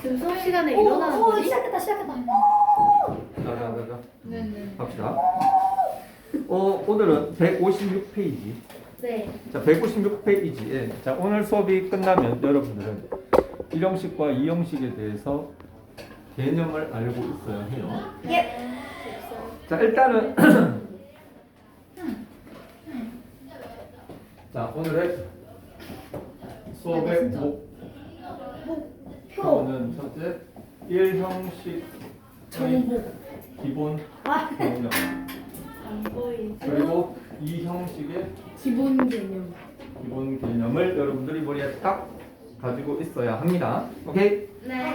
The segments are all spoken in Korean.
지금 수업 시간에 오, 일어나는 오, 거지? 시작했다. 자, 네네. 갑시다. 오늘은 156페이지. 네. 자, 156페이지에 자, 오늘 수업이 끝나면 여러분들은 1형식과 2형식에 대해서 개념을 알고 있어야 해요. 예. 자, 일단은 자, 오늘의 수업의 목표는 첫째 1형식 정복. 기본 아, 개념 안 보이. 그리고 2형식의 기본 개념. 기본 개념을 여러분들이 머리에 딱 가지고 있어야 합니다. 오케이? 네.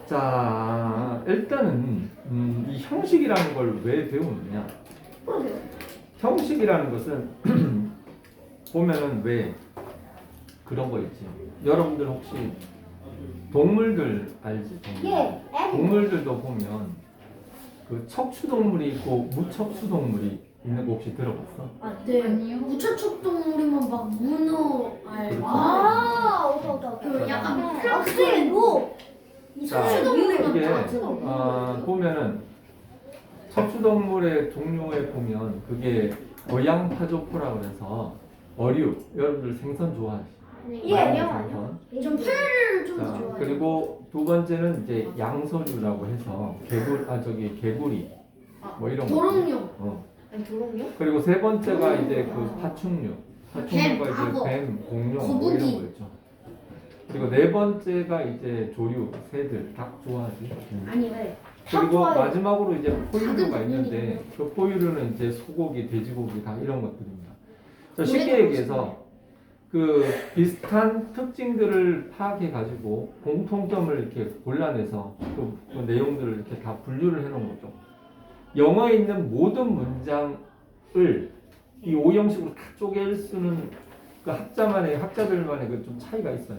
자, 일단은 이 형식이라는 걸 왜 배우느냐? 그러게요. 형식이라는 것은 보면은 왜 그런 거 있지? 여러분들 혹시 동물들 알지? 동물. 예. 동물들도 보면 그 척추동물이 있고 무척추동물이 있는 거 혹시 들어봤어? 아, 네. 아니요. 무척축 동물이면 막 문어 그렇죠. 오다. 그 약간 플랑크로 이 자, 척추 동물이면 이게 다 들어. 보면은 척추동물의 종류에 보면 그게 어양파조포라 그래서 어류, 여러분들 생선 좋아하시죠? 예, 생선. 좀 회를 좀 자, 좋아해요. 그리고 두 번째는 이제 양서류라고 해서 개구리 뭐 이런 거. 도롱뇽. 아니 도롱뇽? 그리고 세 번째가 이제 그 파충류. 파충류가 이제 악어, 뱀, 공룡 뭐 거북이. 이런 거였죠. 그리고 네 번째가 이제 조류, 새들, 닭 좋아하지. 아니 왜? 그리고 좋아요. 마지막으로 이제 포유류가 닭은 있는데 그 포유류는 이제 소고기, 돼지고기 다 이런 것들입니다. 자, 노래가 쉽게 얘기해서 그 비슷한 특징들을 파악해 가지고 공통점을 이렇게 골라내서 그 내용들을 이렇게 다 분류를 해놓은 거죠. 영어에 있는 모든 문장을 이 5형식으로 다 쪼갤 수는 그 학자들만의 그 좀 차이가 있어요.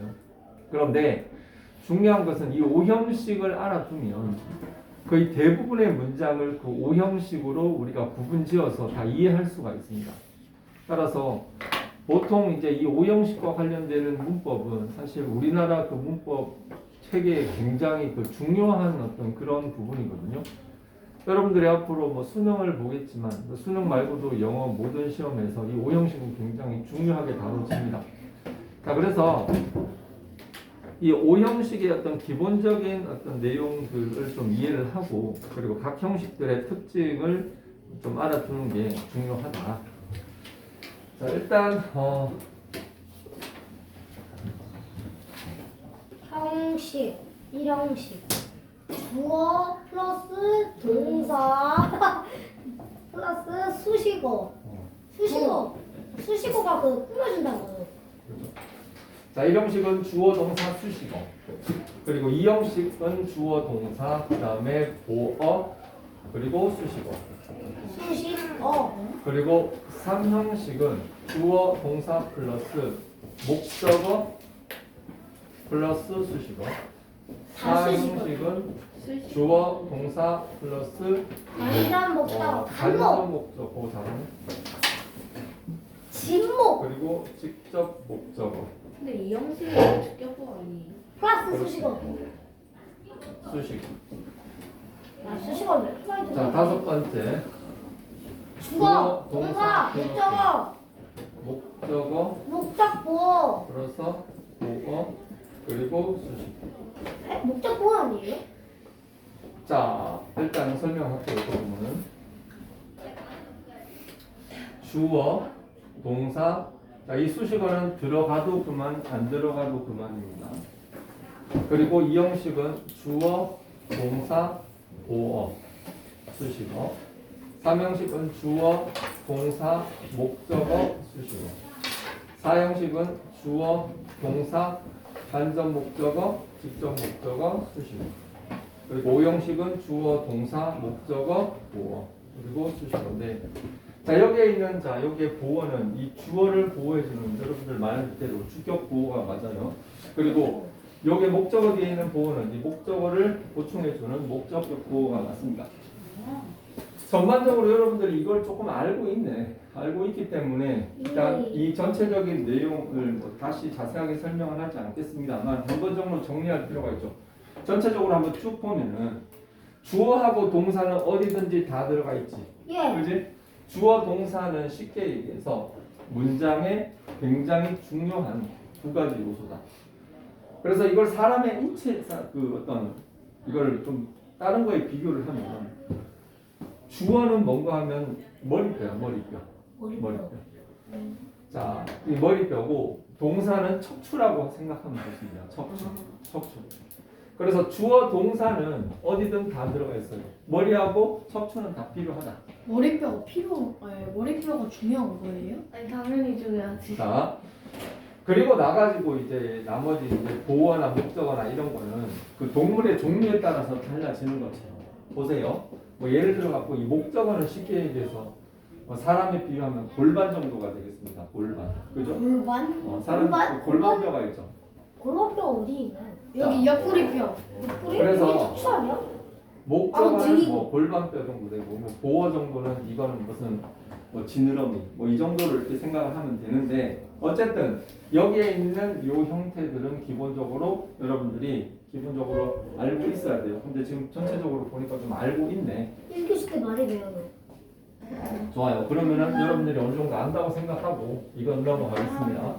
그런데 중요한 것은 이 5형식을 알아두면 거의 대부분의 문장을 그 5형식으로 우리가 구분지어서 다 이해할 수가 있습니다. 따라서 보통 이제 이 5형식과 관련되는 문법은 사실 우리나라 그 문법 체계에 굉장히 그 중요한 어떤 그런 부분이거든요. 여러분들이 앞으로 뭐 수능을 보겠지만 수능 말고도 영어 모든 시험에서 이 5형식은 굉장히 중요하게 다뤄집니다. 자, 그래서 이 5형식의 어떤 기본적인 어떤 내용들을 좀 이해를 하고 그리고 각 형식들의 특징을 좀 알아두는 게 중요하다. 자, 일단 형식, 1형식. 주어 플러스 동사 플러스 수식어. 수식어가 그 꾸며준다고. 자, 1형식은 주어, 동사, 수식어. 그리고 2형식은 주어, 동사, 그 다음에 보어, 그리고 수식어. 수식어. 그리고 3형식은 주어, 동사 플러스 목적어 플러스 수식어. 다 수식어. 4형식은 주어, 동사 플러스 간단 목적. 간접 간목. 목적어 잘하네. 진목. 그리고 직접 목적어 근데 이 형식은 주격법 아니에요? 플러스 수식어. 수식어. 아, 수식어 몇 플라이트? 자, 다섯 번째 주어, 동사, 목적어, 목적어 목적보. 플러서 보어 그리고 수식어. 에? 목적보 아니에요? 자, 일단 설명할게요. 그 부분은 주어, 동사. 자, 이 수식어는 들어가도 그만, 안 들어가도 그만입니다. 그리고 이 형식은 주어, 동사, 보어, 수식어. 3형식은 주어, 동사, 목적어, 수식어. 4형식은 주어, 동사, 간접 목적어, 직접 목적어, 수식어. 그리고 5형식은 주어, 동사, 목적어, 보어, 그리고 수식어인데, 자, 여기에 있는 여기에 보어는 이 주어를 보호해주는 여러분들 말 그대로 주격 보호가 맞아요. 그리고 여기에 목적어 뒤에 있는 보어는 이 목적어를 보충해주는 목적격 보호가 맞습니다. 전반적으로 여러분들이 이걸 조금 알고 있네. 알고 있기 때문에 일단 이 전체적인 내용을 뭐 다시 자세하게 설명은 하지 않겠습니다만 한 번 정도 정리할 필요가 있죠. 전체적으로 한번 쭉 보면은 주어하고 동사는 어디든지 다 들어가 있지. 예. 그지? 주어 동사는 쉽게 얘기해서 문장의 굉장히 중요한 두 가지 요소다. 그래서 이걸 사람의 인체 그 어떤 이걸 좀 다른 거에 비교를 하면 주어는 뭔가 하면 머리뼈야, 머리뼈. 머리뼈. 자, 이 머리뼈고 동사는 척추라고 생각하면 좋습니다. 척추. 그래서 주어 동사는 어디든 다 들어가 있어요. 머리하고 척추는 다 필요하다. 머리뼈가 중요한 거예요? 아니 당연히 중요하지. 자, 그리고 나가지고 이제 나머지 이제 보어나 목적어나 이런 거는 그 동물의 종류에 따라서 달라지는 것처럼 보세요. 뭐 예를 들어 갖고 이 목적어는 쉽게 얘기해서 뭐 사람에 비유하면 골반 정도가 되겠습니다. 골반, 그죠? 골반? 사람 골반? 골반뼈가 있죠. 골반뼈 어디 있나요? 여기 옆구리뼈. 그래서 척추 아니야? 목적어는 등이- 뭐 골반뼈 정도 되고 뭐 보어 정도는 이거는 무슨 뭐 지느러미 뭐 이 정도를 이렇게 생각을 하면 되는데 어쨌든 여기에 있는 요 형태들은 기본적으로 여러분들이 기본적으로 알고 있어야 돼요. 근데 지금 전체적으로 보니까 좀 알고 있네. 1교시 때 많이 배워요. 좋아요. 그러면은 여러분들이 어느 정도 안다고 생각하고 이건 넘어가겠습니다.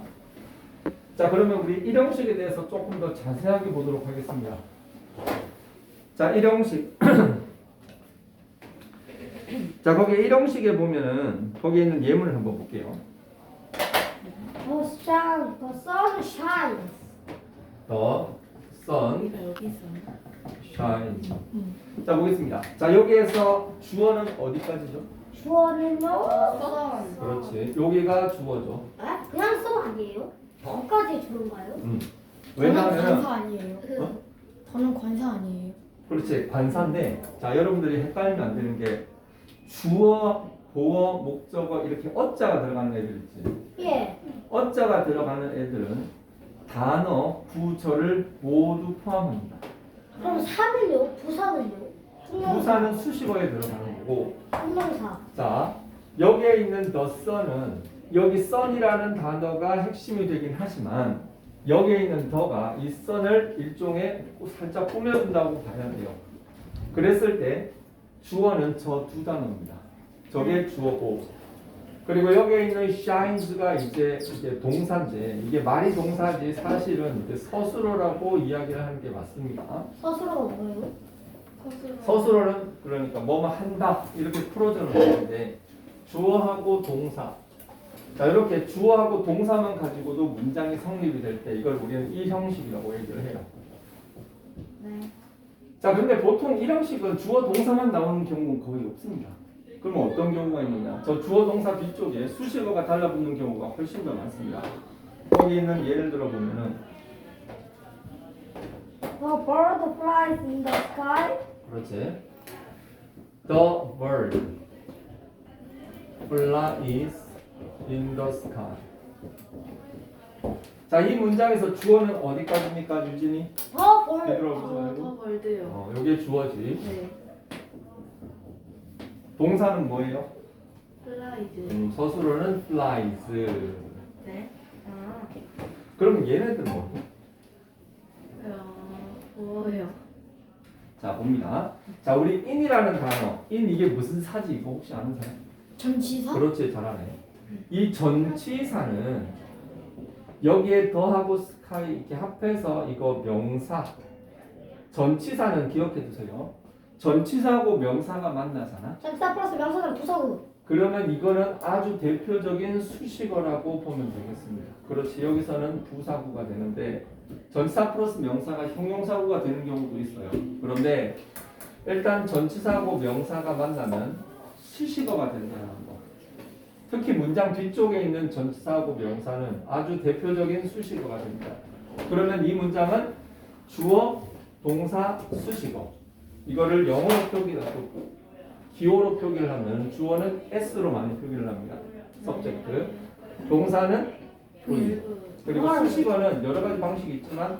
자, 그러면 우리 일형식에 대해서 조금 더 자세하게 보도록 하겠습니다. 자, 일형식. 자, 거기 일형식에 보면은 거기에 있는 예문을 한번 볼게요. The sun shines. The sun 여기 있어. shines. 자, 보겠습니다. 자, 여기에서 주어는 어디까지죠? 주어는요? 선. 그렇지. 여기가 주어죠. 아, 그냥 써 아니에요? 더까지 주어인가요? 저는 왜냐하면 관사 아니에요. 어? 저는 관사 아니에요. 그렇지 관사인데 자 여러분들이 헷갈리면 안 되는 게 주어, 보어, 목적어 이렇게 어자가 들어가는 애들 있지. 예. 어자가 들어가는 애들은 단어, 부절을 모두 포함합니다. 그럼 사는요? 부사는요? 부사는 수식어에 들어가는 거고 형용사. 자 여기에 있는 the sun은 여기 sun이라는 단어가 핵심이 되긴 하지만 여기에 있는 더가 이 sun을 일종의 살짝 꾸며준다고 봐야 돼요. 그랬을 때 주어는 저 두 단어입니다. 저게 주어고 그리고 여기에 있는 shines가 이제 동사인데 이게 말이 동사지 사실은 이제 서술어라고 이야기를 하는 게 맞습니다. 서술어가 뭐예요? 서술어는 그러니까 뭐뭐 한다 이렇게 풀어주는 건데 주어하고 동사 자 이렇게 주어하고 동사만 가지고도 문장이 성립이 될 때 이걸 우리는 이 형식이라고 얘기를 해요. 네. 자 근데 보통 이 형식은 주어 동사만 나오는 경우는 거의 없습니다. 그러면 어떤 경우가 있느냐? 저 주어 동사 뒤쪽에 수식어가 달라붙는 경우가 훨씬 더 많습니다. 거기 있는 예를 들어 보면은 The bird flies in the sky. 그렇지. The bird flies in the sky. 자, 이 문장에서 주어는 어디까지입니까, 유진이? The bird. 얘들아 보지 말고. 더 벌드요. 요게 주어지. 네. 동사는 뭐예요? 플라이드. 서술어는 flies. 네. 아. 그럼 얘네들 뭐? 뭐예요? 자, 봅니다. 자, 우리 in이라는 단어. in 이게 무슨 사지? 이거 혹시 아는 사람? 전치사? 그렇지, 잘하네. 이 전치사는 여기에 더하고 sky 이렇게 합해서 이거 명사. 전치사는 기억해 두세요. 전치사하고 명사가 만나잖아. 전치사 플러스 명사는 부사구. 그러면 이거는 아주 대표적인 수식어라고 보면 되겠습니다. 그렇지. 여기서는 부사구가 되는데 전치사 플러스 명사가 형용사구가 되는 경우도 있어요. 그런데 일단 전치사하고 명사가 만나면 수식어가 된다는 거. 특히 문장 뒤쪽에 있는 전치사하고 명사는 아주 대표적인 수식어가 됩니다. 그러면 이 문장은 주어, 동사, 수식어. 이거를 영어로 표기하고 기호로 표기를 하면 주어는 S로 많이 표기를 합니다. subject. 동사는 V. 그리고 수식어는 여러 가지 방식이 있지만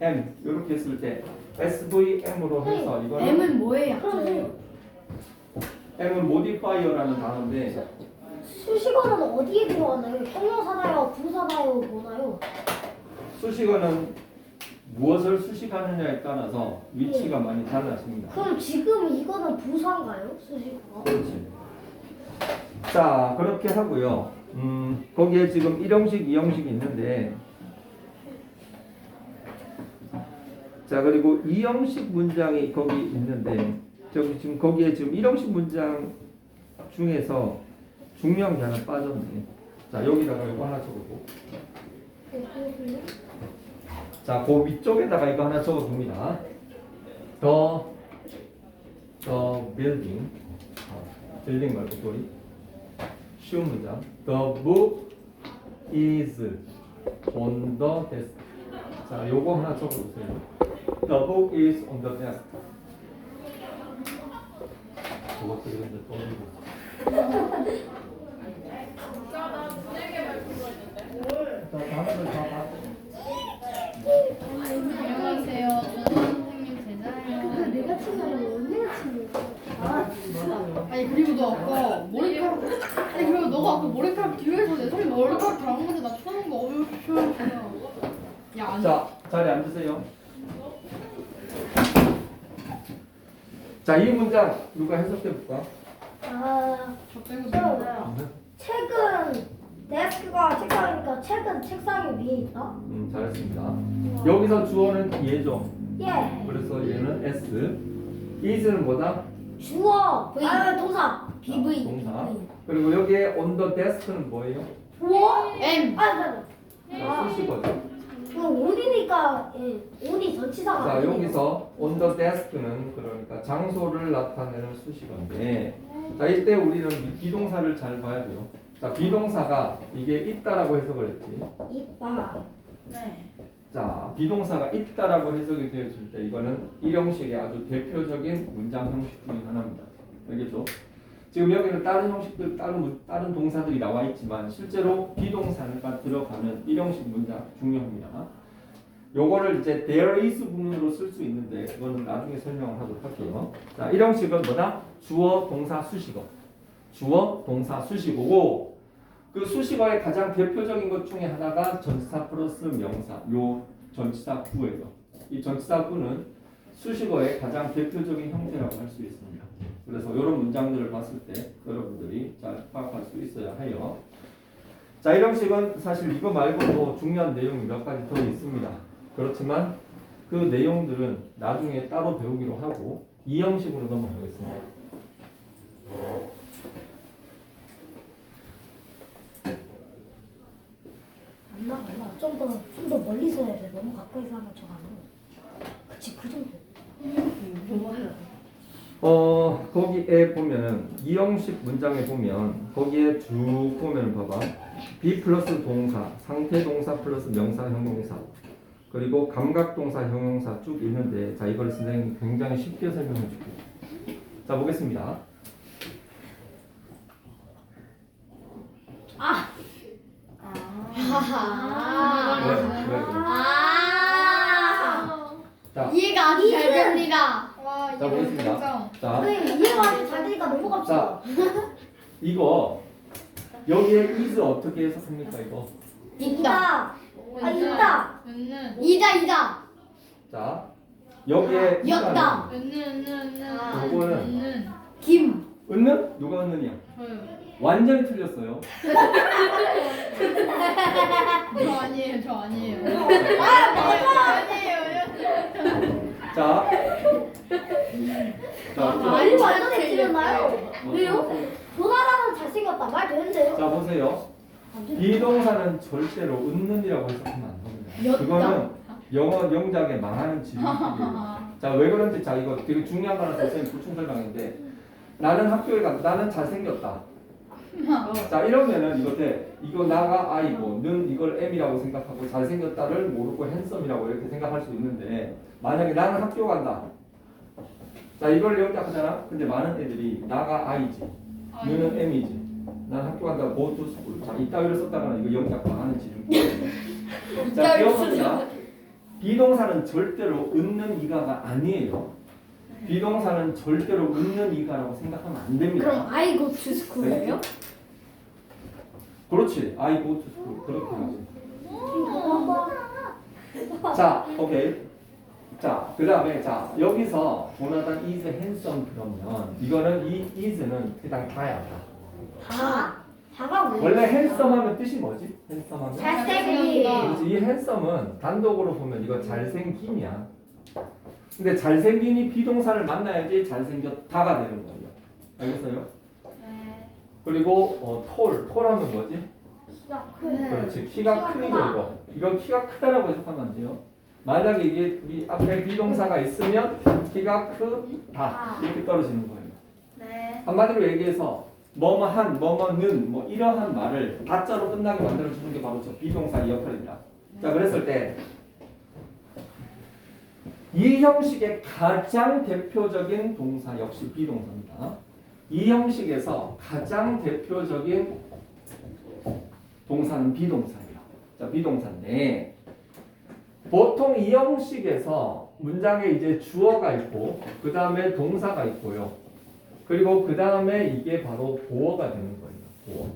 M 이렇게 했을 때 SVM으로 해서 이거는 M은 뭐의 약자예요? M은 modifier라는 단어인데 수식어는 어디에 들어가나요? 형용사나요? 부사나요? 뭐나요? 수식어는 무엇을 수식하느냐에 따라서 위치가 많이 달라집니다. 그럼 지금 이거는 부사인가요? 수식어가? 그렇지. 자, 그렇게 하고요. 거기에 지금 1형식, 2형식이 있는데 자, 그리고 2형식 문장이 거기 있는데 저기 지금 거기에 지금 1형식 문장 중에서 중요한 게 하나 빠졌네. 자, 여기다가 이거 하나 적어보고. 자, 그 위쪽에다가 이거 하나 적어둡니다. The building. 빌딩 말고 소리. 쉬운 문장. The book is on the desk. 자, 요거 하나 적어주세요. The book is on the desk. 저것들이 근데 떠올리고 있어. 자, 다음을 다 봐. 안녕하세요. 저는 선생님 제자예요. 내가 친구야 언니가 친구야? 아 진짜. 아니 그리고 너 아까 머리카락 아니 그리고 너가 아까 머리카락 뒤에서 내 손이 머리카락 닿은 건데 나 쳐는 거 어이없어. 야 안. 자, 자리에 앉으세요. 자, 이 문장 누가 해석해 볼까? 아 저 빼고 책은 데스크가 책상이니까 책은 책상 위에 있다? 잘했습니다. 여기서 주어는 얘죠. 예. 그래서 얘는 S. is는 뭐다? 주어. 아 동사. BV. 동사. 그리고 여기에 on the desk는 뭐예요? 주어? M. 아 수식어죠. 온이니까 예. 온이 전치사가 자, 아니에요. 여기서 on the desk는 그러니까 장소를 나타내는 수식어인데, 자, 이때 우리는 비동사를 잘 봐야 돼요. 자, 비동사가 이게 있다라고 해석을 했지. 있다. 네. 자, 비동사가 있다라고 해석이 되었을 때 이거는 일형식의 아주 대표적인 문장 형식 중에 하나입니다. 알겠죠? 지금 여기는 다른 형식들, 다른 동사들이 나와 있지만 실제로 비동사가 들어가는 일형식 문장 중요합니다. 요거를 이제 there is 부분으로 쓸 수 있는데 그거는 나중에 설명을 하도록 할게요. 자, 일형식은 뭐다? 주어, 동사, 수식어. 주어, 동사, 수식어고 그 수식어의 가장 대표적인 것 중에 하나가 전치사 플러스 명사, 요 전치사 구예요. 이 전치사 구는 수식어의 가장 대표적인 형태라고 할 수 있습니다. 그래서 이런 문장들을 봤을 때 여러분들이 잘 파악할 수 있어야 해요. 자, 이 형식은 사실 이거 말고도 중요한 내용이 몇 가지 더 있습니다. 그렇지만 그 내용들은 나중에 따로 배우기로 하고 이 형식으로 넘어가겠습니다. 안 나가. 좀더 멀리서 해야 돼. 너무 가까이서 하면 저거 안 돼. 그치 그 정도. 뭐예요? 거기에 보면은 이 형식 문장에 보면 거기에 쭉 보면 봐봐. be 플러스 동사, 상태 동사 플러스 명사 형용사 그리고 감각 동사 형용사 쭉 있는데 자, 이걸 선생님이 굉장히 쉽게 설명해 줄게요. 자, 보겠습니다. 자, 이해가 아주 잘 됩니다. 와 자, 보겠습니다. 자, 선생님 이해가 아주 잘 되니까 넘어갑시다. 이거 여기에 is 어떻게 해석합니까 이거? 있다. 아 있다. 이다. 자, 여기에 였다. 요거는 김. 은는? 누가 은는이야? 저요. 완전히 틀렸어요. 저 아니에요. 자, 자, 말이 완전히 틀렸나요? 왜요? 보나라는 잘생겼다. 말 되는데요? 자, 보세요. 비동사는 절대로 은는이라고 해석하면 안 됩니다. 였다. 그거는 영어 영작에 망하는 지름길이에요. 자, 왜 그런지 자, 이거 되게 중요한 거라서 선생님 보충 설명인데 나는 학교에 가 나는 잘생겼다. 자, 이러면은 이거 돼. 이거 나가 I고 는 이걸 M이라고 생각하고 잘생겼다를 모르고 핸섬이라고 이렇게 생각할 수 있는데 만약에 나는 학교 간다. 자, 이걸 영작하잖아. 근데 많은 애들이 나가 I지 너는 M이지 난 학교 간다 go to school. 자, 이따위를 썼다가는 이거 영작 망하는 지름길. 자, 기억합니다. 비동사는 절대로 은는 이가가 아니에요. 비동사는 절대로 웃는 이가라고 생각하면 안 됩니다. 그럼 I go to school예요? 그렇지. I go to school. 그렇게 하지. 자, 오케이. 자, 그 다음에 자 여기서 조나단 is handsome 그러면 이거는 이 is는 그냥 다야 다. 다가 뭐예요? 원래 handsome 하면 뜻이 뭐지? handsome 하면? 잘생긴. 그렇지. 이 handsome은 단독으로 보면 이거 잘생김이야. 근데 잘생김이 비동사를 만나야지 잘생겼다가 되는 거예요. 알겠어요? 네. 그리고 톨하면 뭐지? 그렇지. 키가 크니 이거. 이건 키가 크다라고 해석하면 안 돼요. 만약에 이게 우리 앞에 비동사가 있으면 키가 크다 이렇게 떨어지는 거예요. 네. 한마디로 얘기해서 뭐뭐한, 뭐뭐는 뭐 이러한 말을 다자로 끝나게 만들어주는 게 바로 저 비동사의 역할입니다. 자, 그랬을 때 이 형식의 가장 대표적인 동사 역시 비동사입니다. 이 형식에서 가장 대표적인 동사는 비동사예요. 자, 비동사인데 보통 이 형식에서 문장에 이제 주어가 있고 그 다음에 동사가 있고요. 그리고 그 다음에 이게 바로 보어가 되는 거예요.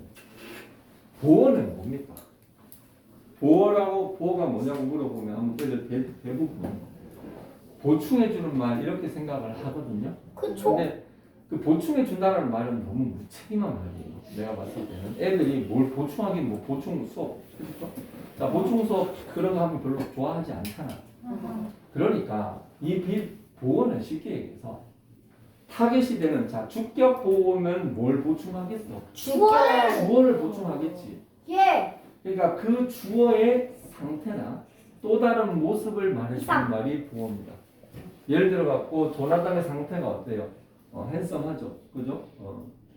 보어는 뭡니까? 보어가 뭐냐고 물어보면 아무튼 대부분 보충해주는 말 이렇게 생각을 하거든요. 그쵸. 근데 그 보충해준다는 말은 너무 무책임한 말이에요. 내가 봤을 때는 애들이 뭘 보충하긴 뭐 보충 수업 그렇죠? 자, 보충 수업 그런 거 하면 별로 좋아하지 않잖아. 그러니까 이 보어는 쉽게 얘기해서 타겟 시대는 자 주격 보호면 뭘 보충하겠어? 주어를 보충하겠지. 예. 그러니까 그 주어의 상태나 또 다른 모습을 말해주는 이상. 말이 보어입니다. 예를 들어 갖고 조나단의 상태가 어때요? 핸섬하죠, 그죠?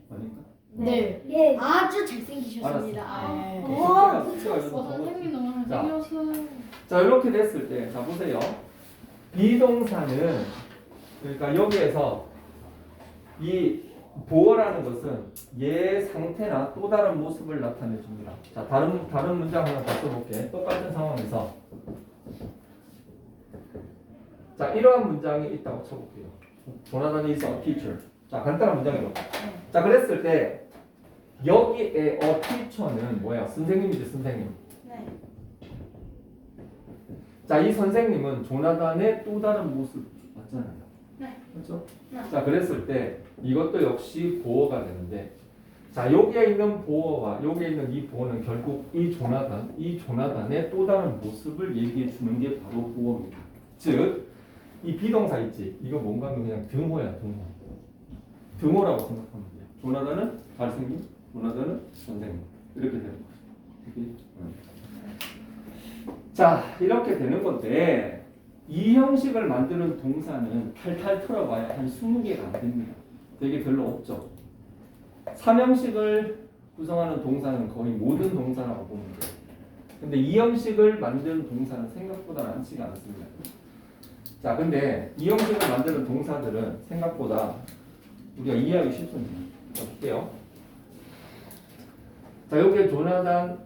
그러니까. 네. 예. 아주 잘생기셨습니다. 선생님 너무 자. 잘생겼어요. 자, 이렇게 됐을 때, 자 보세요. 비동사는 그러니까 여기에서 이 보어라는 것은 얘 상태나 또 다른 모습을 나타내 줍니다. 자, 다른 문장 하나 더 써볼게. 똑같은 상황에서 자, 이러한 문장이 있다고 쳐볼게요. 조나단 is a teacher. 자, 간단한 문장이요. 자, 그랬을 때 여기에 a teacher는 뭐야? 선생님이지, 선생님. 네. 자, 이 선생님은 조나단의 또 다른 모습 맞잖아요. 네. 그렇죠? 네. 자, 그랬을 때 이것도 역시 보어가 되는데 자, 여기에 있는 보어와 여기에 있는 이 보어는 결국 이 조나단의 또 다른 모습을 얘기해 주는 게 바로 보어입니다. 즉, 이 비동사 있지? 이거 뭔가 하면 그냥 등호야, 등호. 등호라고 생각하면 돼요. 조나단은 잘생긴, 조나단은 선생님. 이렇게 되는 거죠. 자, 이렇게 되는 건데 이 형식을 만드는 동사는 탈탈 털어봐야 한 20개가 안 됩니다. 되게 별로 없죠. 3형식을 구성하는 동사는 거의 모든 동사라고 보면 돼요. 근데 이 형식을 만드는 동사는 생각보다 많지가 않습니다. 자, 근데 이 형식을 만드는 동사들은 생각보다 우리가 이해하기 쉽습니다. 자, 볼게요. 자, 여기에 조나단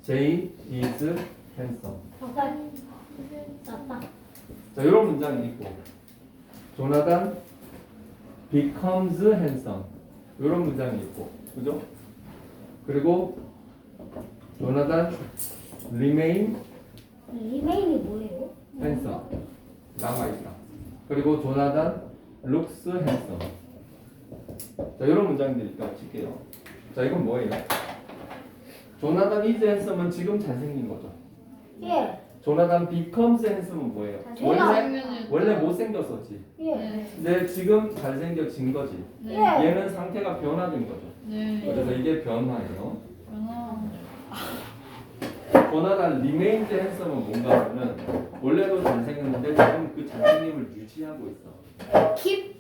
J is handsome. 맞다. 자, 이런 문장이 있고 조나단 becomes handsome. 이런 문장이 있고, 그죠? 그리고 조나단 remain 리메인이 뭐예요? handsome. 남아있다. 그리고 조나단 looks handsome. 자, 이런 문장들이 있다고 칠게요. 자, 이건 뭐예요? 조나단 is handsome은 지금 잘생긴 거죠. 예. 조나단 becomes handsome은 뭐예요? 원래 못생겼었지. 예. 근데 지금 잘생겨진 거지. 네. 예. 얘는 상태가 변화된 거죠. 네. 그래서 이게 변화예요. 변화. 조나단 remains handsome은 뭔가 하면은 원래도 잘생겼는데 지금 그 잘생김을 유지하고 있어. 킵.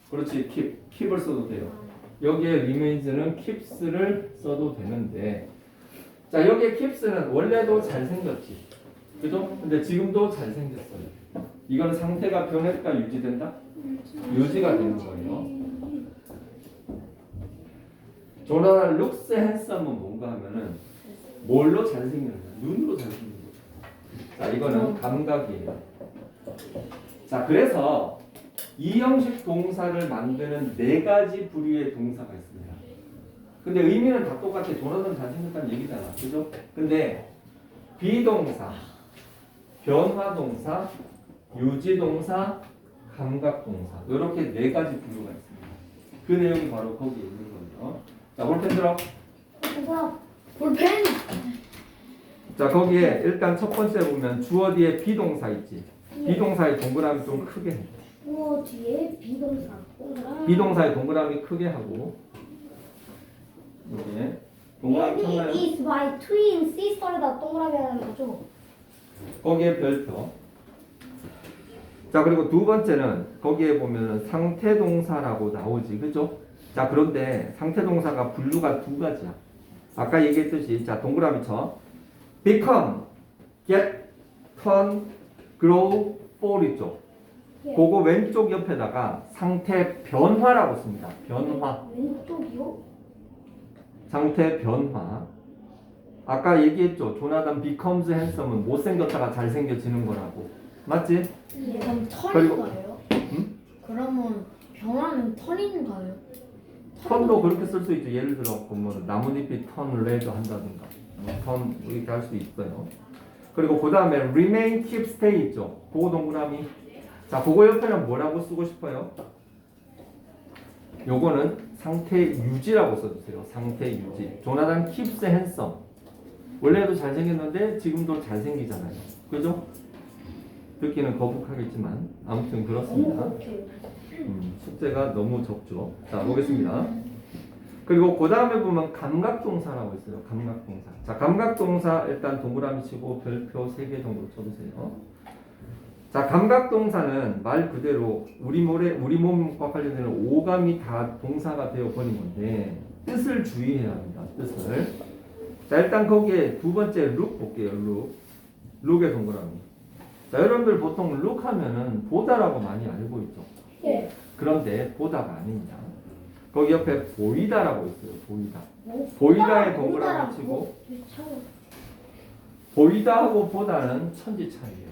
그렇지, keep을 써도 돼요. 여기에 remains는 keeps를 써도 되는데, 자, 여기에 keeps는 원래도 잘생겼지, 그죠? 근데 지금도 잘생겼어요. 이건 상태가 변했다 유지된다? 유지가 되는 거예요. 조나단 looks handsome은 뭔가 하면은 뭘로 잘생겼냐? 눈으로 잘생긴 거죠. 자, 이거는 감각이에요. 자, 그래서 이 형식 동사를 만드는 네 가지 부류의 동사가 있습니다. 근데 의미는 다 똑같아. 조나단 잘생겼다는 얘기잖아. 그죠? 근데 비동사, 변화동사, 유지동사, 감각동사 이렇게 네 가지 부류가 있습니다. 그 내용이 바로 거기에 있는 거죠. 자, 볼펜 들어. 그래서 볼펜. 자, 거기에 일단 첫 번째 보면 주어 뒤에 비동사 있지. 비동사의 동그라미 좀 크게 해. 주어 뒤에 비동사 동그라미. 비동사의 동그라미 크게 하고 여기에 동그라미 Daddy 쳤나요? is my twin sister다 동그라미 하는 거죠. 거기에 별표. 자, 그리고 두 번째는 거기에 보면 상태동사라고 나오지, 그죠? 자, 그런데 상태동사가 분류가 두 가지야. 아까 얘기했듯이 자, 동그라미 쳐. become, get, turn, grow, fall 있죠. 예. 그거 왼쪽 옆에다가 상태 변화라고 씁니다. 변화. 왼쪽이요? 상태 변화. 아까 얘기했죠. 조나단 becomes handsome은 못생겼다가 잘생겨지는 거라고. 맞지? 예. 그럼 그리고- 턴인가요? 응? 그러면 변화는 턴인가요? 턴도 그렇게 쓸 수 있죠. 예를 들어 뭐 나뭇잎이 턴 레드 한다든가 턴 이렇게 할 수 있어요. 그리고 그 다음에 remain, keep, stay 있죠. 그거 동그라미. 자, 그거 옆에는 뭐라고 쓰고 싶어요? 요거는 상태 유지라고 써주세요. 상태 유지. 조나단 keeps handsome. 원래도 잘생겼는데 지금도 잘생기잖아요. 그죠? 듣기는 거북하겠지만 아무튼 그렇습니다. 오케이. 숙제가 너무 적죠. 자, 보겠습니다. 그리고 그 다음에 보면 감각동사라고 있어요. 감각동사. 자, 감각동사 일단 동그라미 치고 별표 3개 정도 쳐주세요. 자, 감각동사는 말 그대로 우리 몸과 관련되는 오감이 다 동사가 되어 버린 건데 뜻을 주의해야 합니다. 뜻을. 자, 일단 거기에 두 번째 look 볼게요. look의 동그라미. 자, 여러분들 보통 look 하면은 보다라고 많이 알고 있죠. 예. 그런데 보다가 아닙니다. 거기 옆에 보이다라고 있어요. 보이다. 뭐? 보이다의 보이다랑 동그라미 치고 뭐? 차이. 보이다하고 보다는 천지 차이예요.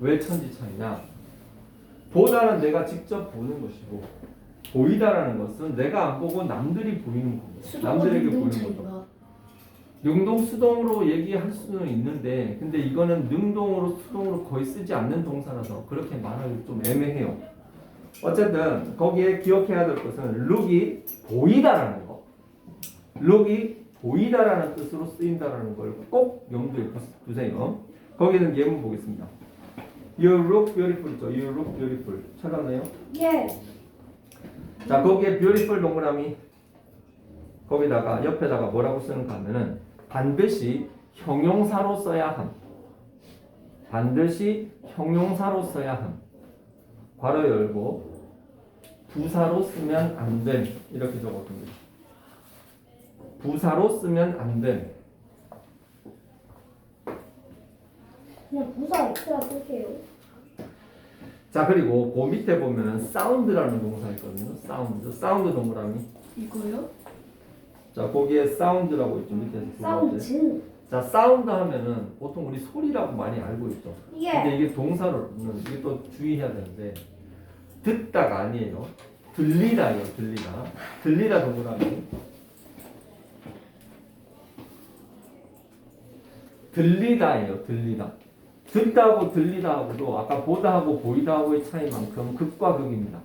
왜 천지 차이냐? 보다는 내가 직접 보는 것이고 보이다라는 것은 내가 안 보고 남들이 보이는 거고 남들에게 보이는 거죠. 능동 수동으로 얘기할 수는 있는데 근데 이거는 능동으로 수동으로 거의 쓰지 않는 동사라서 그렇게 말하기 좀 애매해요. 어쨌든 거기에 기억해야 될 것은 look이 보이다라는 거, look이 보이다라는 뜻으로 쓰인다라는 걸 꼭 염두에 두세요. 거기는 예문 보겠습니다. You look beautiful 있죠. You look beautiful. 찾았나요? 예. 자, 거기에 beautiful 동그라미 거기다가 옆에다가 뭐라고 쓰는가 하면은 반드시 형용사로 써야 함. 반드시 형용사로 써야 함. 괄호 열고 부사로 쓰면 안 됨. 이렇게 적어둡니다. 부사로 쓰면 안 됨. 그냥 부사 엑스라 쓸게요. 자, 그리고 그 밑에 보면은 사운드라는 동사 있거든요. 사운드 동그라미. 이거요? 자, 거기에 사운드라고 있죠. 밑에 두 번째. 사운드. 자, 사운드 하면은 보통 우리 소리라고 많이 알고 있죠. 예. 근데 이게 동사로는 이게 또 주의해야 되는데 듣다가 아니에요. 들리다예요. 들리다. 들리다 동그라미. 들리다예요. 들리다. 듣다하고 들리다하고도 아까 보다하고 보이다하고의 차이만큼 극과 극입니다.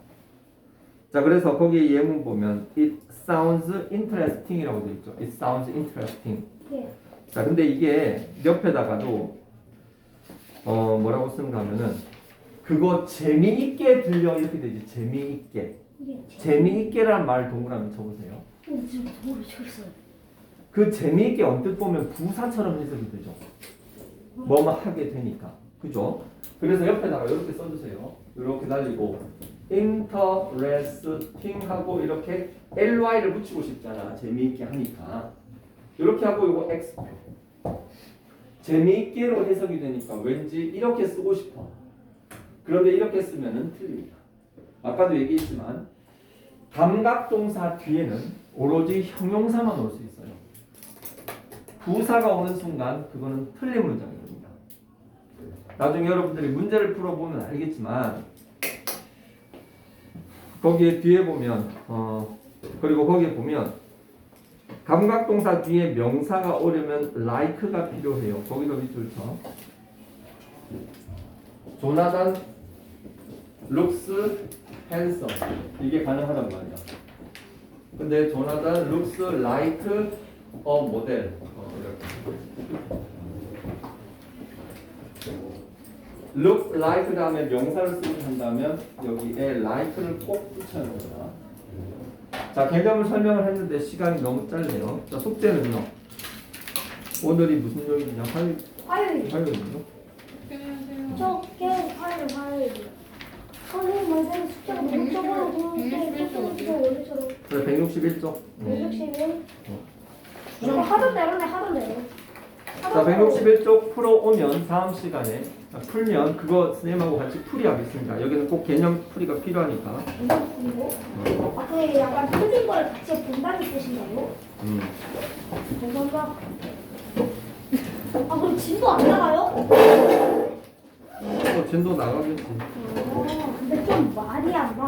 자, 그래서 거기 예문 보면 it sounds interesting이라고 되어 있죠. it sounds interesting. 예. 자, 근데 이게 옆에다가도 뭐라고 쓰는가 하면은 그거 재미있게 들려 이렇게 되지. 재미있게. 이게 재미있게란 말 동그라미 쳐보세요. 지금 모르겠어요. 그 재미있게 언뜻 보면 부사처럼 해석이 되죠. 뭐뭐 하게 되니까. 그죠? 그래서 옆에다가 이렇게 써주세요. 이렇게 달리고 interesting 하고 이렇게 ly를 붙이고 싶잖아. 재미있게 하니까. 이렇게 하고 이거 x 재미있게로 해석이 되니까 왠지 이렇게 쓰고 싶어. 그런데 이렇게 쓰면은 틀립니다. 아까도 얘기했지만 감각동사 뒤에는 오로지 형용사만 올 수 있어요. 부사가 오는 순간 그거는 틀린 문장이 됩니다. 나중에 여러분들이 문제를 풀어보면 알겠지만 거기에 뒤에 보면 그리고 거기에 보면 감각동사 뒤에 명사가 오려면 like가 필요해요. 거기도 밑줄 쳐. 조나단 looks handsome 이게 가능하단 말이야. 근데 조나단 looks like a model 이렇게. look like 다음에 명사를 쓰고 한다면 여기에 like를 꼭 붙여야 됩니다. 자, 개념을 설명을 했는데 시간이 너무 짧네요. 자, 숙제는요. 오늘이 무슨 요일이냐? 화요일. 화요일이요? 저 화요일. 선생님 말대로 숫자가 너무 적어서 원래처럼 그래, 161쪽. 161. 이거 하던 대로네 하던 대로. 자, 161쪽 풀어오면 다음 시간에 풀면 그거 선생님하고 같이 풀이하겠습니다. 여기는 꼭 개념 풀이가 필요하니까. 그리고 그 약간 틀린 걸 같이 본다는 뜻인가요? 죄송합니다. 그럼 진도 안 나가요? 진도 나가겠지. 근데 좀 말이 안 나.